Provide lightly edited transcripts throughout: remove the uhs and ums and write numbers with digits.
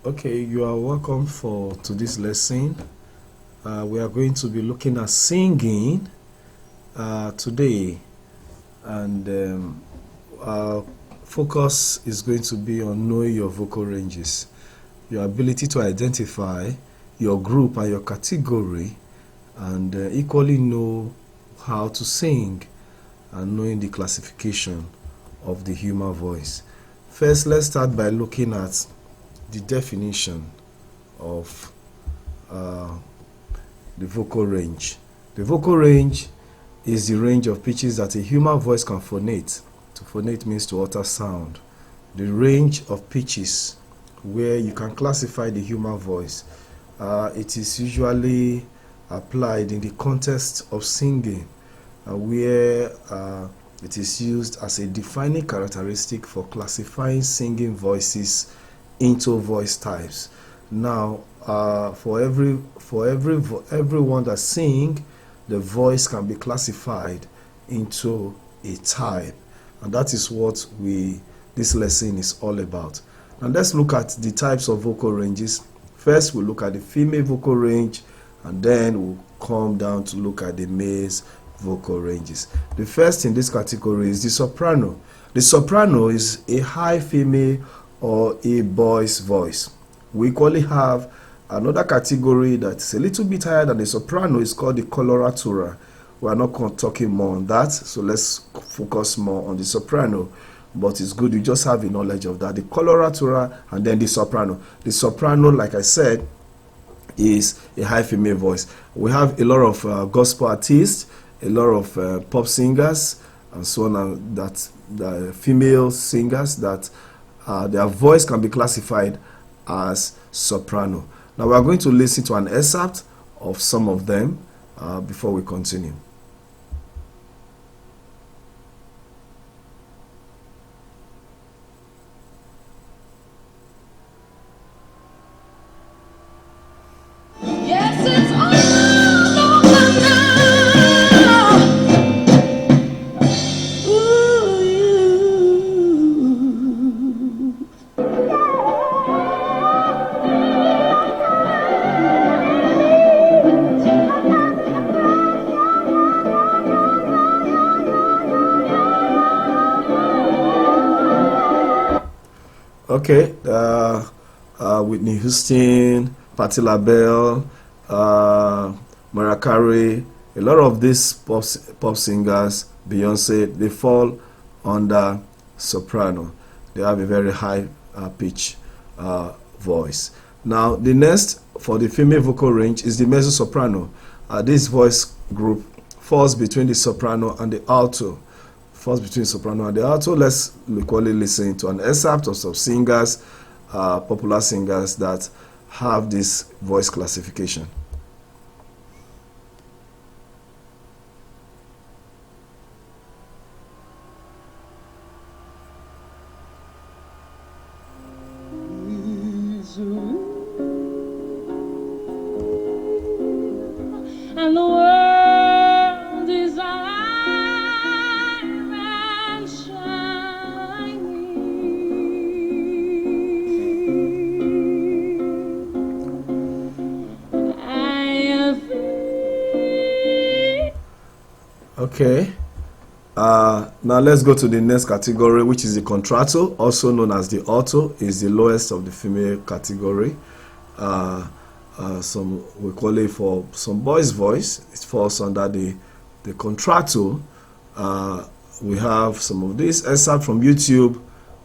Okay, you are welcome to this lesson. We are going to be looking at singing today, and our focus is going to be on knowing your vocal ranges, your ability to identify your group and your category, and equally know how to sing and knowing the classification of the human voice. First, let's start by looking at the definition of the vocal range. The vocal range is the range of pitches that a human voice can phonate. To phonate means to utter sound. The range of pitches where you can classify the human voice. It is usually applied in the context of singing, where it is used as a defining characteristic for classifying singing voices into voice types. Now, for everyone that sing, the voice can be classified into a type, and that is what this lesson is all about. And let's look at the types of vocal ranges. First, we'll look at the female vocal range, and then we'll come down to look at the male's vocal ranges. The first in this category is the soprano. The soprano is a high female or a boy's voice. We equally have another category that's a little bit higher than the soprano. It's called the coloratura. We are not talking more on that, so let's focus more on the soprano. But it's good you just have a knowledge of that. The coloratura and then the soprano. The soprano, like I said, is a high female voice. We have a lot of gospel artists, a lot of pop singers, and so on, and that the female singers that their voice can be classified as soprano. Now we are going to listen to an excerpt of some of them before we continue. Yes, it's all over now. Okay, Whitney Houston, Patti LaBelle, Mariah Carey, a lot of these pop singers, Beyonce, they fall under soprano. They have a very high pitch voice. Now, the next for the female vocal range is the mezzo-soprano. This voice group falls between the soprano and the alto. Between soprano and the alto. Let's equally listen to an excerpt of some singers, popular singers that have this voice classification. And the world is alive and shining. I feel. Okay. Now let's go to the next category, which is the contralto, also known as the alto. Is the lowest of the female category. Some we call it for some boys' voice. It falls under the contralto. We have some of these excerpts from YouTube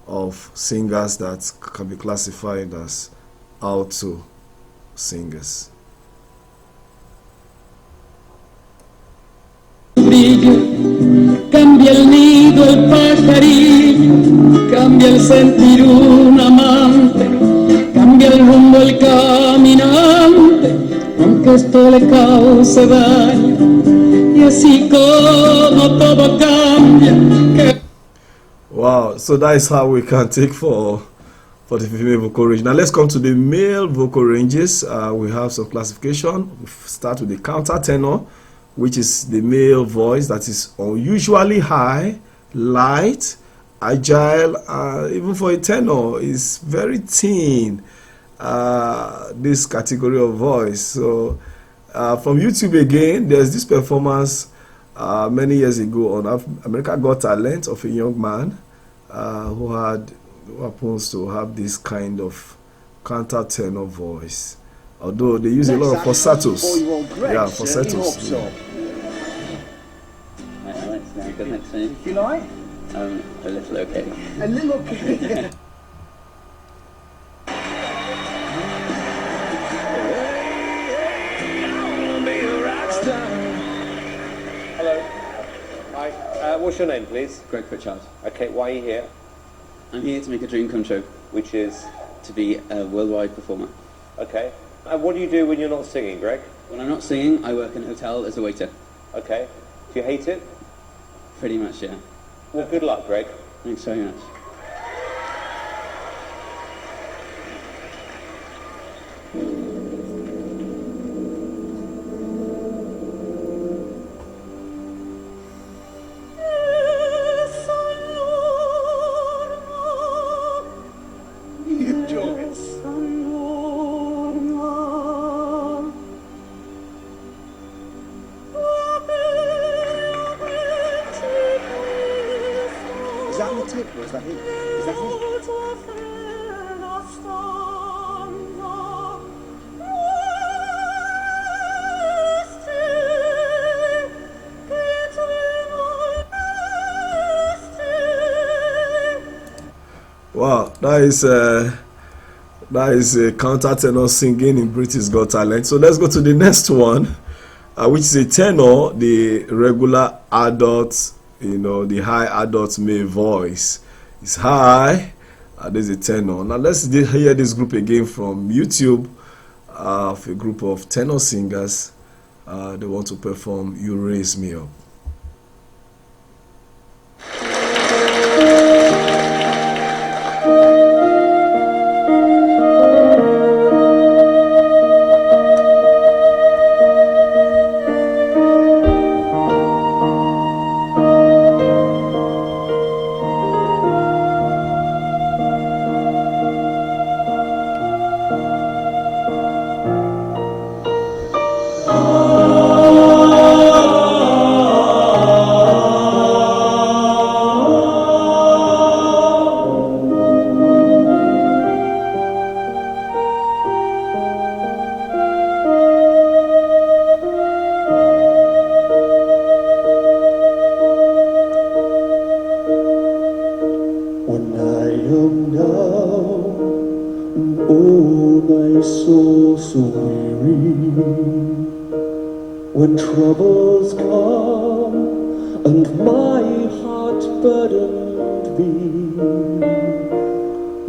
of singers that can be classified as alto singers. Cambia el nido el pajarillo, cambia el sentir un amante, cambia el rumbo el caminante, aunque esto le cause daño, y así como todo cambia. Wow, so that is how we can take for the female vocal range. Now let's come to the male vocal ranges. We have some classification. We start with the countertenor, which is the male voice that is unusually high, light, agile, even for a tenor is very thin. this category of voice. So from YouTube again, there's this performance many years ago on America Got Talent of a young man who happens to have this kind of countertenor voice. Although they use a lot of falsettos. Yeah, falsettos. If you like? A little okay. A little okay. Hello. Hi. What's your name, please? Greg Pritchard. Okay, why are you here? I'm here to make a dream come true, Which is? to be a worldwide performer. Okay. And what do you do when you're not singing, Greg? When I'm not singing, I work in a hotel as a waiter. Okay. Do you hate it? Pretty much, yeah. Well, good luck, Greg. Thanks very much. You joke. Is that the tip or is that him? Is that him? Wow, that is a countertenor singing in British Got Talent. So let's go to the next one, which is a tenor, the regular adult, the high adult male voice. It's high. There's a tenor. Now let's hear this group again from YouTube, of a group of tenor singers. They want to perform "You Raise Me Up." When I am down, oh my soul so weary, when troubles come and my heart burdened be,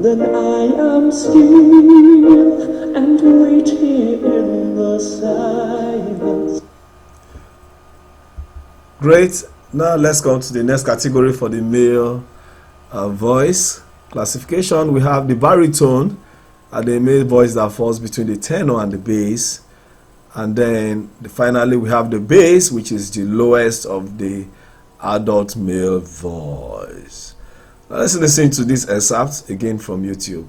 then I am still and wait here in the silence. Great. Now let's go to the next category for the male voice classification. We have the baritone, the male voice that falls between the tenor and the bass, and then finally we have the bass, which is the lowest of the adult male voice. Now let's listen to this excerpt again from YouTube.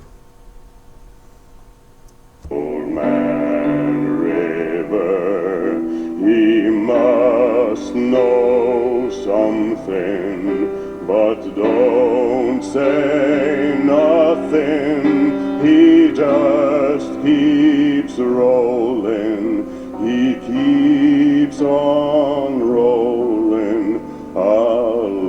Old man River, he must know something, but don't say nothing. He just keeps rolling, he keeps on rolling along.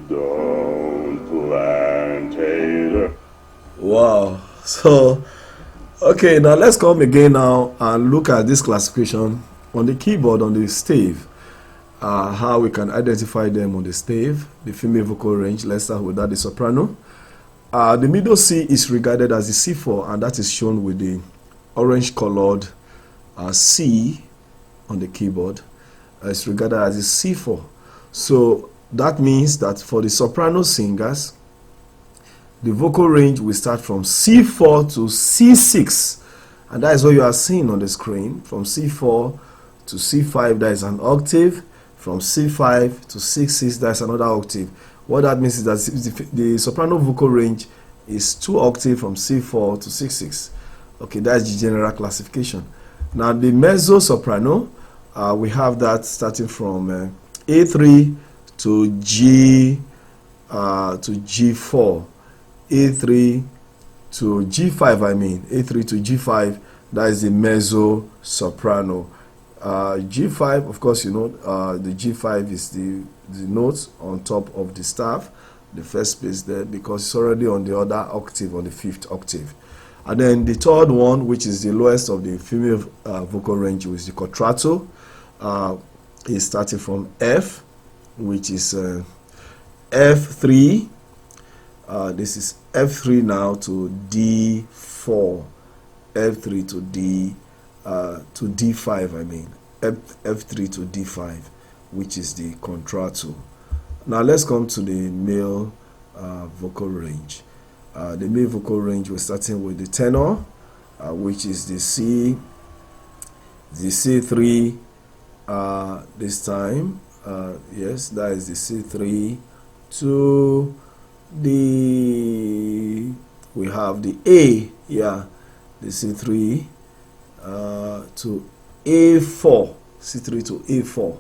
Don't plant hater. Wow. So okay, now let's come again now and look at this classification on the keyboard, on the stave, how we can identify them on the stave. The female vocal range, let's start with that, the soprano. The middle C is regarded as the C4, and that is shown with the orange colored C on the keyboard. It's regarded as the C4. So that means that for the soprano singers, the vocal range will start from C4 to C6, and that is what you are seeing on the screen, from C4 to C5, that is an octave. From C5 to C6, that's another octave. What that means is that the soprano vocal range is 2 octaves from C4 to C6. Okay, that's the general classification. Now the mezzo soprano, we have that starting from A3 to G4, A3 to G5. A3 to G5. That is the mezzo soprano. G5, of course, you know, the G5 is the note on top of the staff, the first place there, because it's already on the other octave, on the 5th octave. And then the third one, which is the lowest of the female vocal range, is the contralto. Is starting from F, which is F3. This is F3 now to D4, F3 to D5. F3 to D5, which is the contralto. Now let's come to the male vocal range. The male vocal range, we're starting with the tenor, which is the C3 this time. Yes, that is the C3 to the, we have the A, the C3 to A4, C3 to A4,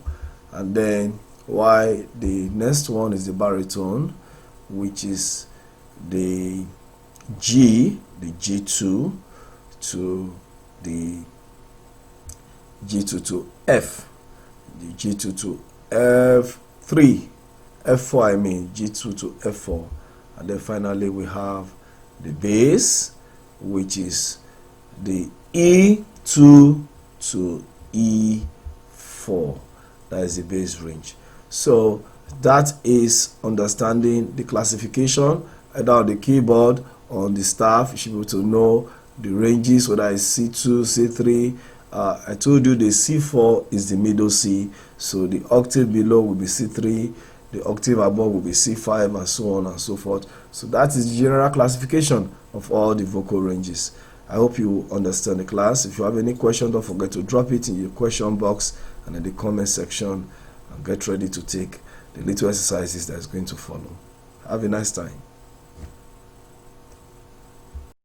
and then why the next one is the baritone, which is the G2 to the G2 to F, the G2 to F3, F4, G2 to F4, and then finally we have the bass, which is the E2 to E4. That is the bass range. So that is understanding the classification either on the keyboard or on the staff. You should be able to know the ranges, whether it's C2, C3. I told you the C4 is the middle C, so the octave below will be C3, the octave above will be C5, and so on and so forth. So that is the general classification of all the vocal ranges. I hope you understand the class. If you have any question, don't forget to drop it in your question box and in the comment section, and get ready to take the little exercises that is going to follow. Have a nice time.